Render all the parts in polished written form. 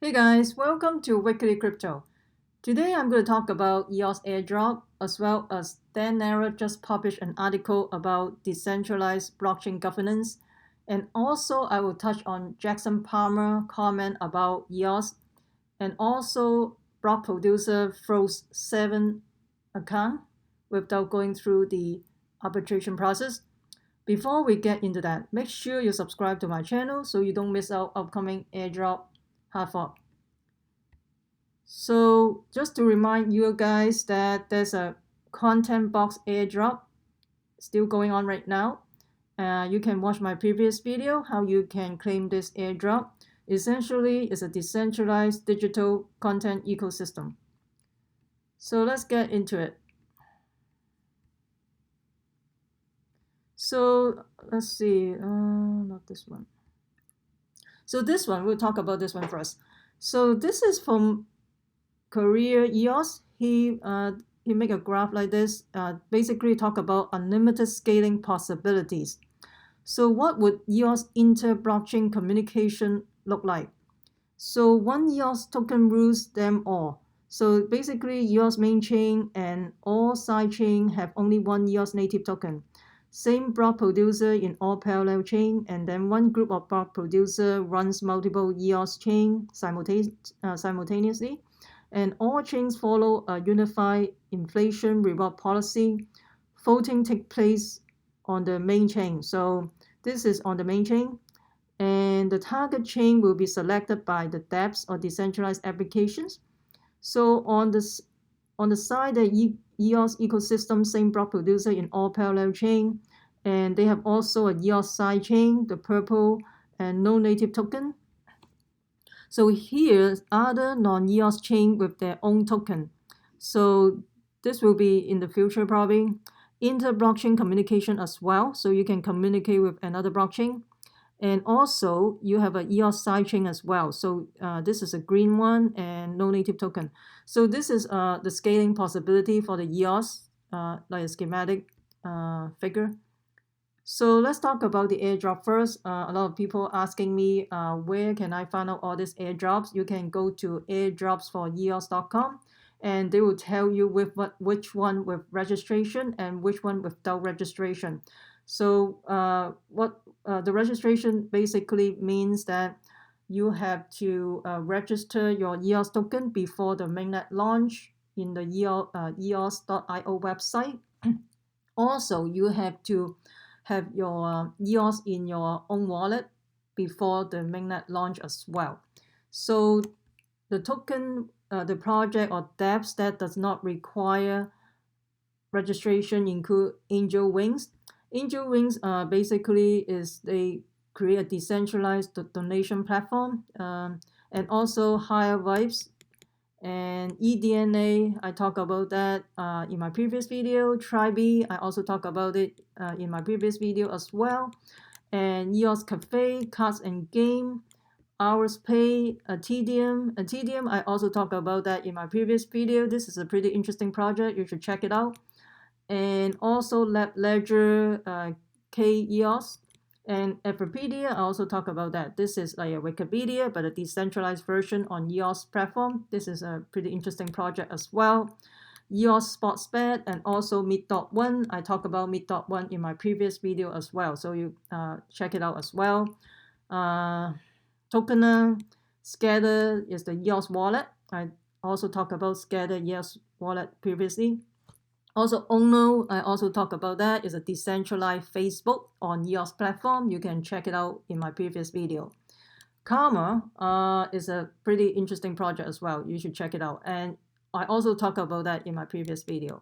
Hey guys, welcome to Weekly Crypto. Today I'm going to talk about EOS Airdrop as well as Dan Nara just published an article about decentralized blockchain governance, and also I will touch on Jackson Palmer comment about EOS, and also block producer froze 7 account without going through the arbitration process. Before we get into that, make sure you subscribe to my channel so you don't miss out upcoming airdrop hard fork. So just to remind you guys that there's a ContentBox Airdrop still going on right now. You can watch my previous video how you can claim this airdrop. Essentially, it's a decentralized digital content ecosystem. So let's get into it. So let's see, not this one. So this one, we'll talk about this one first. So this is from Career EOS. He make a graph like this, basically talk about unlimited scaling possibilities. So what would EOS inter-blockchain communication look like? So one EOS token rules them all. So basically EOS main chain and all side chain have only one EOS native token. Same block producer in all parallel chain, and then one group of block producer runs multiple EOS chain simultaneously. And all chains follow a unified inflation reward policy. Voting takes place on the main chain. So this is on the main chain. And the target chain will be selected by the dApps or decentralized applications. So on the side, the EOS ecosystem, same block producer in all parallel chain. And they have also a EOS side chain, the purple, and no native token. So here, other non-EOS chain with their own token. So this will be in the future probably. Inter-blockchain communication as well, so you can communicate with another blockchain. And also, you have a EOS sidechain as well. So this is a green one and no native token. So this is the scaling possibility for the EOS, like a schematic figure. So let's talk about the airdrop first. A lot of people asking me, where can I find out all these airdrops? You can go to airdropsforeos.com and they will tell you which one with registration and which one without registration. So the registration basically means that you have to register your EOS token before the mainnet launch in the EOS.io website. Also, you have to have your EOS in your own wallet before the mainnet launch as well. So the token, the project or dApps that does not require registration include Angel Wings. Angel Wings basically is they create a decentralized donation platform, and also Higher Vibes and eDNA. I talk about that in my previous video. Tribe, I also talk about it in my previous video as well. And EOS Cafe, Cards and Game, Hours Pay, Ethereum. Ethereum, I also talk about that in my previous video. This is a pretty interesting project. You should check it out. And also Ledger, KEOS, and Everpedia. I also talk about that. This is like a Wikipedia, but a decentralized version on EOS platform. This is a pretty interesting project as well. EOS Sportsbet and also meet.one. I talk about meet.one in my previous video as well. So you check it out as well. Tokener, Scatter is the EOS wallet. I also talk about Scatter EOS wallet previously. Also, Ono, I also talk about that, is a decentralized Facebook on EOS platform. You can check it out in my previous video. Karma is a pretty interesting project as well. You should check it out. And I also talk about that in my previous video.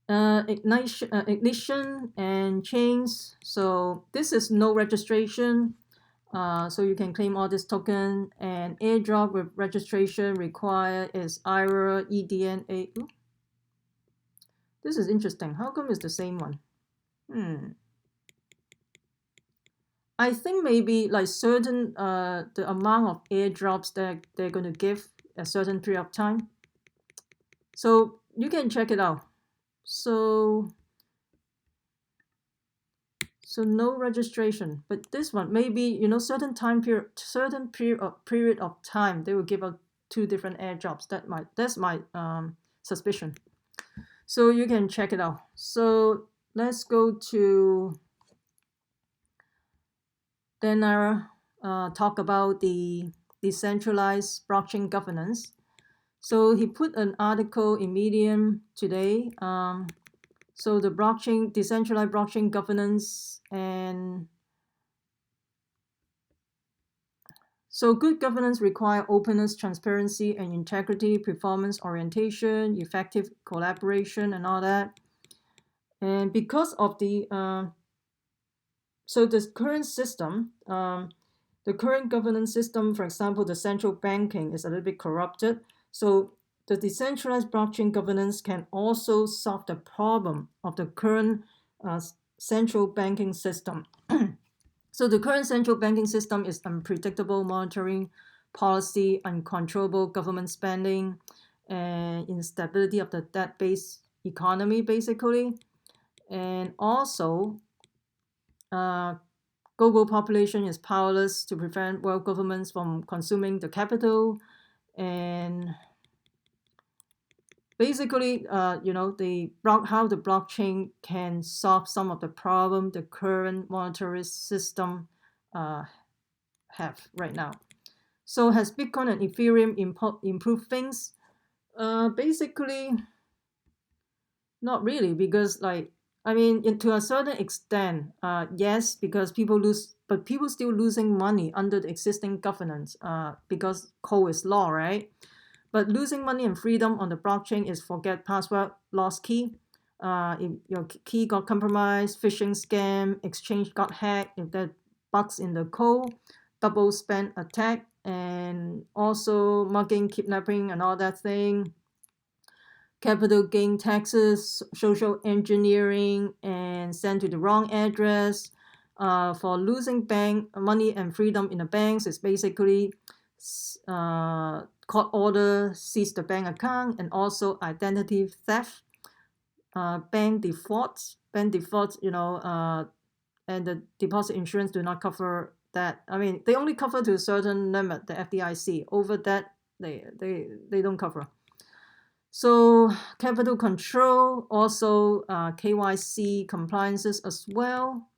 Ignition and chains. So this is no registration. So you can claim all this token, and airdrop with registration required is IRA, eDNA. Ooh. This is interesting. How come it's the same one? I think maybe like certain the amount of airdrops that they're going to give a certain period of time. So you can check it out. So So no registration, but this one maybe certain period of time they will give out 2 different airdrops. That's my suspicion. So you can check it out. So let's go to then talk about the decentralized blockchain governance. So he put an article in Medium today. So the decentralized blockchain governance, and so good governance require openness, transparency, and integrity, performance orientation, effective collaboration, and all that. And because of the so this current system, the current governance system, for example, the central banking is a little bit corrupted. So the decentralized blockchain governance can also solve the problem of the current central banking system. So the current central banking system is unpredictable monetary policy, uncontrollable government spending, and instability of the debt-based economy, basically. And also, global population is powerless to prevent world governments from consuming the capital. And basically, how the blockchain can solve some of the problem the current monetary system have right now. So has Bitcoin and Ethereum improved things? Basically, not really, because to a certain extent, yes, because people still losing money under the existing governance, because code is law, right? But losing money and freedom on the blockchain is forget password, lost key. If your key got compromised, phishing scam, exchange got hacked, if there are bugs in the code, double spend attack, and also mugging, kidnapping, and all that thing. Capital gain taxes, social engineering, and sent to the wrong address. For losing bank money and freedom in the banks is basically court order, seize the bank account, and also identity theft, bank defaults, and the deposit insurance do not cover that. They only cover to a certain limit, the FDIC. Over that, they don't cover. So capital control, also KYC compliances as well.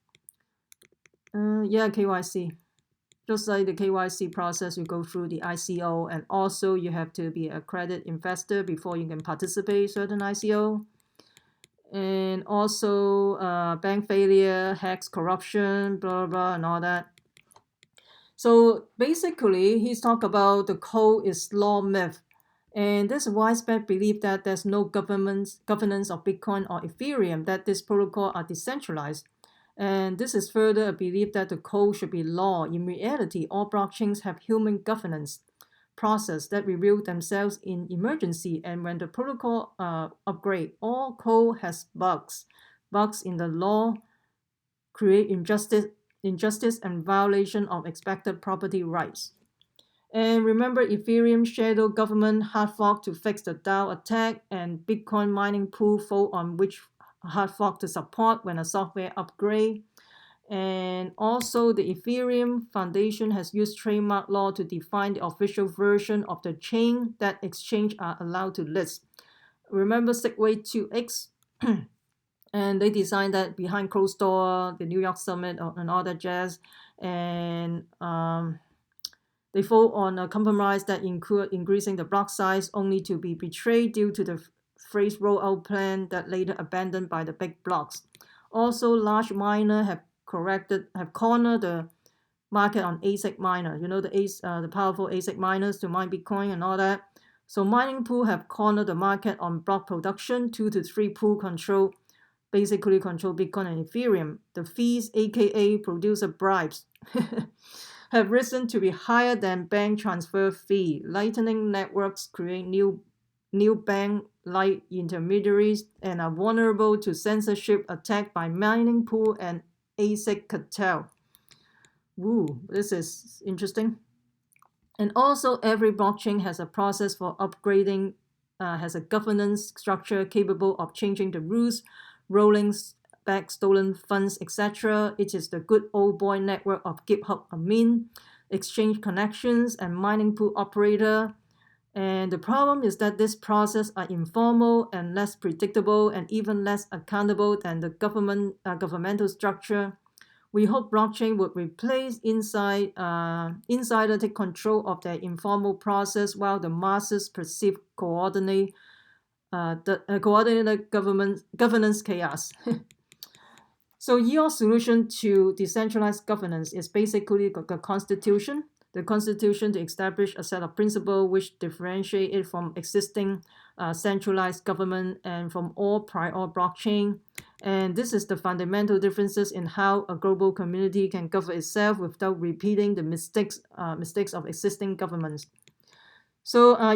KYC. Just like the KYC process, you go through the ICO, and also you have to be a credit investor before you can participate in certain ICO. And also bank failure, hacks, corruption, blah, blah, and all that. So basically, he's talked about the code is law myth. And there's a widespread belief that there's no governance of Bitcoin or Ethereum, that these protocols are decentralized. And this is further a belief that the code should be law. In reality, all blockchains have human governance process that reveal themselves in emergency. And when the protocol upgrade, all code has bugs. Bugs in the law create injustice and violation of expected property rights. And remember, Ethereum shadow government hard fork to fix the DAO attack, and Bitcoin mining pool vote on which hard fork to support when a software upgrade. And also the Ethereum Foundation has used trademark law to define the official version of the chain that exchange are allowed to list. Remember Segway 2X? And they designed that behind closed door, the New York Summit, and all that jazz. And they vote on a compromise that include increasing the block size, only to be betrayed due to the phrase rollout plan that later abandoned by the big blocks. Also, large miners have cornered the market on ASIC miner. The powerful ASIC miners to mine Bitcoin and all that. So mining pool have cornered the market on block production. 2 to 3 pool basically control Bitcoin and Ethereum. The fees, aka producer bribes, have risen to be higher than bank transfer fee. Lightning networks create new bank-like intermediaries and are vulnerable to censorship attack by mining pool and ASIC cartel. Woo, this is interesting. And also, every blockchain has a process for upgrading, has a governance structure capable of changing the rules, rolling back stolen funds, etc. It is the good old boy network of GitHub admin, exchange connections, and mining pool operator. And the problem is that this process are informal and less predictable and even less accountable than the governmental structure. We hope blockchain would replace insider take control of their informal process while the masses perceive coordinated governance chaos. So EOS solution to decentralized governance is basically the constitution. The constitution to establish a set of principles which differentiate it from existing centralized government and from all prior blockchain. And this is the fundamental differences in how a global community can govern itself without repeating the mistakes of existing governments. So I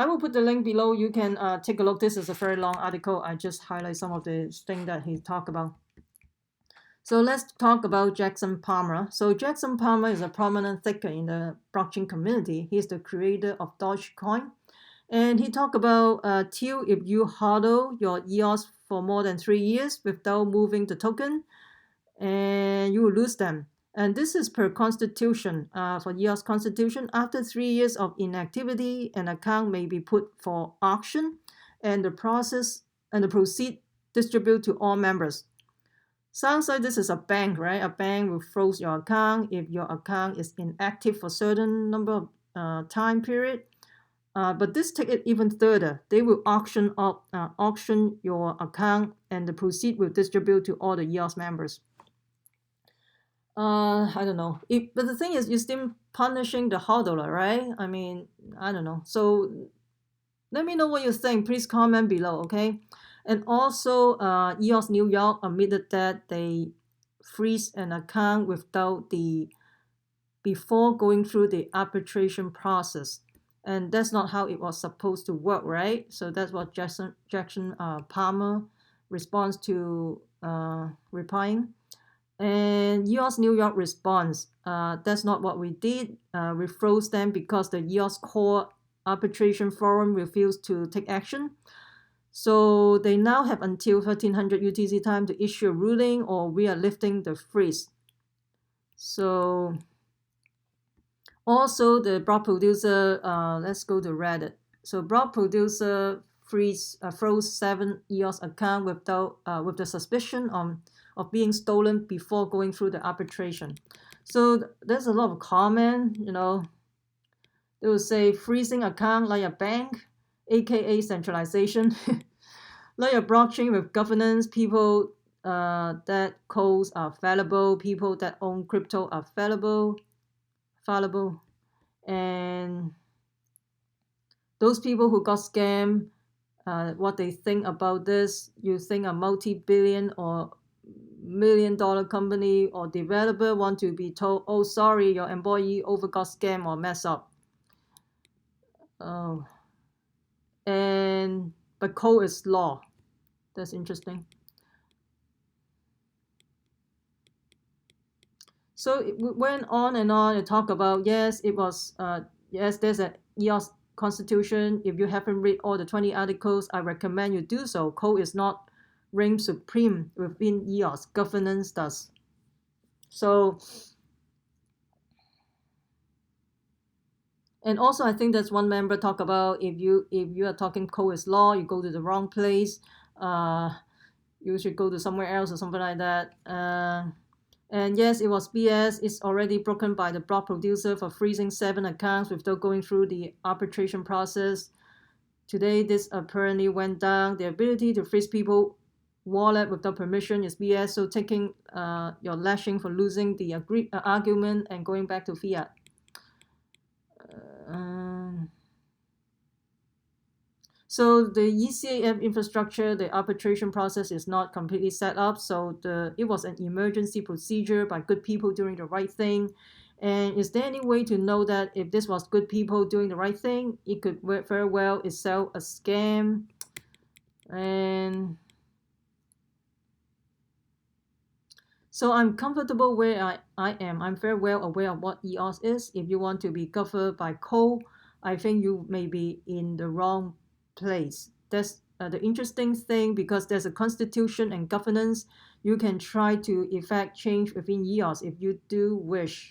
will put the link below. You can take a look. This is a very long article. I just highlight some of the things that he talked about. So let's talk about Jackson Palmer. So Jackson Palmer is a prominent thinker in the blockchain community. He's the creator of Dogecoin. And he talked about till if you hodl your EOS for more than 3 years without moving the token, and you will lose them. And this is per constitution. For EOS constitution, after 3 years of inactivity, an account may be put for auction, and the proceed distribute to all members. Sounds like this is a bank, right? A bank will freeze your account if your account is inactive for certain number of time period. But this take it even further. They will auction your account, and the proceed will distribute to all the EOS members. I don't know. But the thing is, you're still punishing the hodler, right? I mean, I don't know. So let me know what you think. Please comment below, okay? And also, EOS New York admitted that they freeze an account before going through the arbitration process. And that's not how it was supposed to work, right? So that's what Jackson Palmer responds to replying. And EOS New York responds, that's not what we did. We froze them because the EOS core arbitration forum refused to take action. So they now have until 1300 UTC time to issue a ruling, or we are lifting the freeze. So also the block producer, let's go to Reddit. So block producer froze 7 EOS account with the suspicion of being stolen before going through the arbitration. So there's a lot of comment, they will say freezing account like a bank, aka centralization, like a blockchain with governance, people that codes are fallible, people that own crypto are fallible, and those people who got scammed, what they think about this, you think a multi-billion or million-dollar company or developer want to be told, oh, sorry, your employee got scammed or messed up. Oh, but code is law. That's interesting. So it went on and on and talk about, yes, it was, yes, there's an EOS constitution. If you haven't read all the 20 articles, I recommend you do so. Code is not reign supreme within EOS. Governance does. So, and also I think that's one member talk about, if you are talking code is law, you go to the wrong place. You should go to somewhere else or something like that. And yes, it was BS. It's already broken by the block producer for freezing 7 accounts without going through the arbitration process. Today, this apparently went down. The ability to freeze people wallet without permission is BS. So taking your lashing for losing the argument and going back to fiat. So the ECAF infrastructure, the arbitration process is not completely set up. So it was an emergency procedure by good people doing the right thing. And is there any way to know that if this was good people doing the right thing, it could very well itself a scam? And so I'm comfortable where I am. I'm very well aware of what EOS is. If you want to be governed by code, I think you may be in the wrong place. That's the interesting thing, because there's a constitution and governance. you can try to effect change within EOS if you do wish.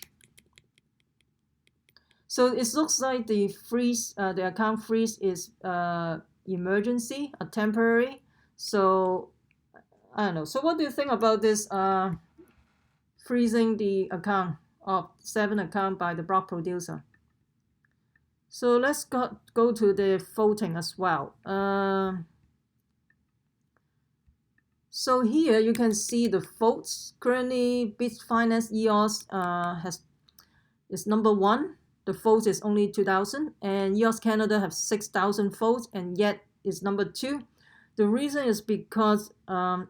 So it looks like the freeze, the account freeze is emergency, a temporary. So I don't know. So what do you think about this freezing the account of 7 account by the block producer? So let's go to the voting as well. So here you can see the votes. Currently, Bitfinance EOS is number 1. The votes is only 2,000, and EOS Canada have 6,000 votes, and yet it's number 2. The reason is because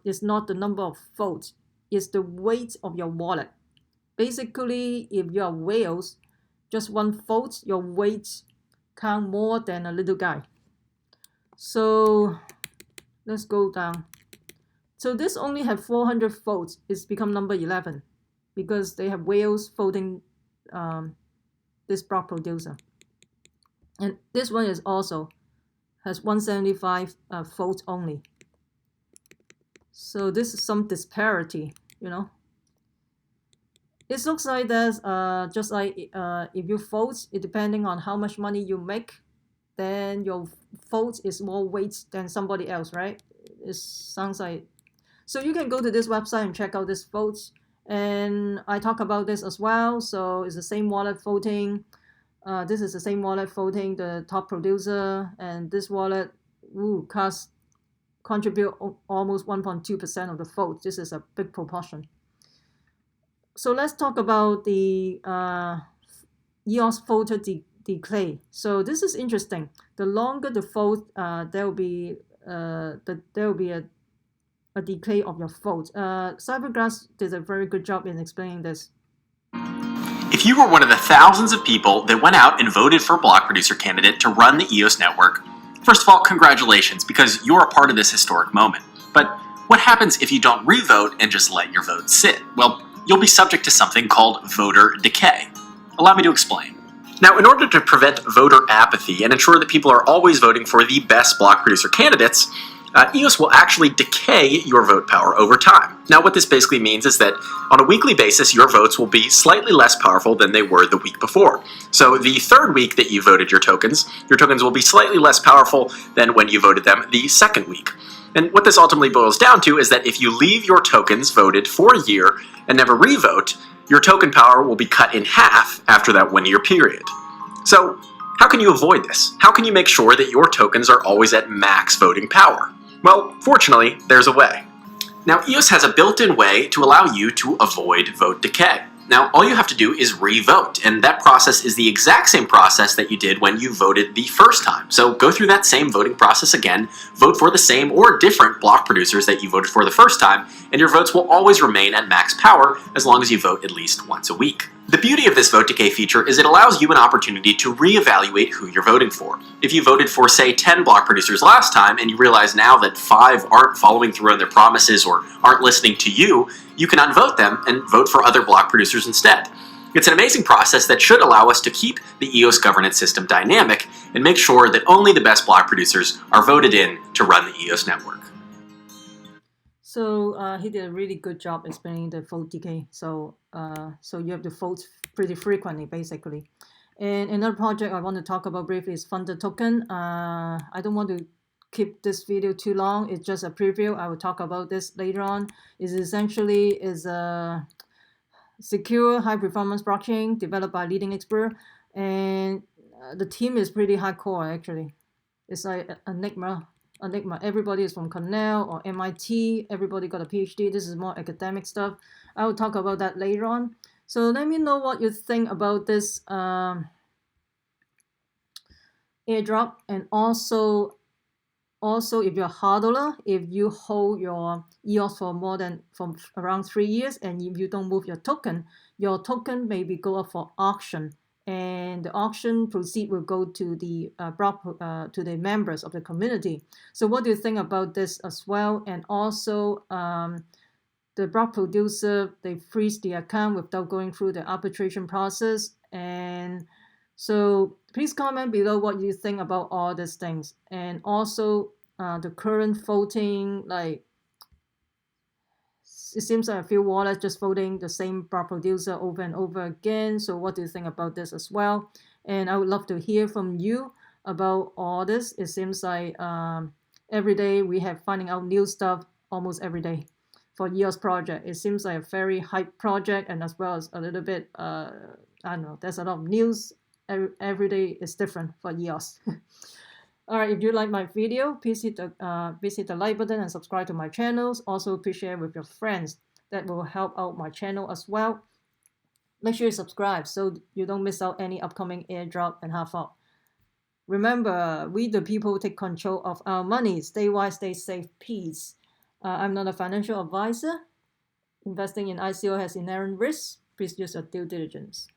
it's not the number of votes, it's the weight of your wallet. Basically, if you are whales, just 1 vote, your weight count more than a little guy. So let's go down. So this only have 400 votes. It's become number 11 because they have whales voting this block producer. And this one is also has 175 votes only. So this is some disparity, you know. It looks like there's just like if you vote, it depending on how much money you make, then your vote is more weight than somebody else, right? It sounds like. So you can go to this website and check out this votes. And I talk about this as well. So it's the same wallet voting. This is the same wallet voting the top producer, and this wallet contribute almost 1.2% of the vote. This is a big proportion. So let's talk about the EOS voter decay. So this is interesting. The longer the vote, there will be a decay of your vote. Cybergrass did a very good job in explaining this. If you were one of the thousands of people that went out and voted for a block producer candidate to run the EOS network, first of all, congratulations, because you're a part of this historic moment. But what happens if you don't re-vote and just let your vote sit? Well, you'll be subject to something called voter decay. Allow me to explain. Now, in order to prevent voter apathy and ensure that people are always voting for the best block producer candidates, EOS will actually decay your vote power over time. Now, what this basically means is that on a weekly basis, your votes will be slightly less powerful than they were the week before. So the third week that you voted your tokens will be slightly less powerful than when you voted them the second week. And what this ultimately boils down to is that if you leave your tokens voted for a year and never re-vote, your token power will be cut in half after that 1-year period. So how can you avoid this? How can you make sure that your tokens are always at max voting power? Well, fortunately, there's a way. Now, EOS has a built-in way to allow you to avoid vote decay. Now, all you have to do is re-vote, and that process is the exact same process that you did when you voted the first time. So go through that same voting process again, vote for the same or different block producers that you voted for the first time, and your votes will always remain at max power as long as you vote at least once a week. The beauty of this vote decay feature is it allows you an opportunity to re-evaluate who you're voting for. If you voted for, say, 10 block producers last time and you realize now that 5 aren't following through on their promises or aren't listening to you, you can unvote them and vote for other block producers instead. It's an amazing process that should allow us to keep the EOS governance system dynamic and make sure that only the best block producers are voted in to run the EOS network. So he did a really good job explaining the vote decay. So you have to vote pretty frequently, basically. And another project I want to talk about briefly is Funded Token. I don't want to keep this video too long. It's just a preview. I will talk about this later on. It essentially is a secure high-performance blockchain developed by leading expert, and the team is pretty hardcore actually. It's like Enigma. Everybody is from Cornell or MIT. Everybody got a PhD. This is more academic stuff. I will talk about that later on. So let me know what you think about this airdrop, and also if you're a hodler, if you hold your EOS from around 3 years and if you don't move your token maybe go up for auction, and the auction proceed will go to the to the members of the community. So what do you think about this as well? And also the block producer, they freeze the account without going through the arbitration process. And so please comment below what you think about all these things. And also the current voting, like it seems like a few wallets just voting the same block producer over and over again. So what do you think about this as well? And I would love to hear from you about all this. It seems like every day we have finding out new stuff almost every day for EOS project. It seems like a very hype project, and as well as a little bit, I don't know, there's a lot of news. Every day is different for EOS. All right, if you like my video, please hit the like button and subscribe to my channels. Also, please share with your friends. That will help out my channel as well. Make sure you subscribe so you don't miss out any upcoming airdrop and half off. Remember, we the people take control of our money. Stay wise, stay safe, peace. I'm not a financial advisor. Investing in ICO has inherent risks. Please use your due diligence.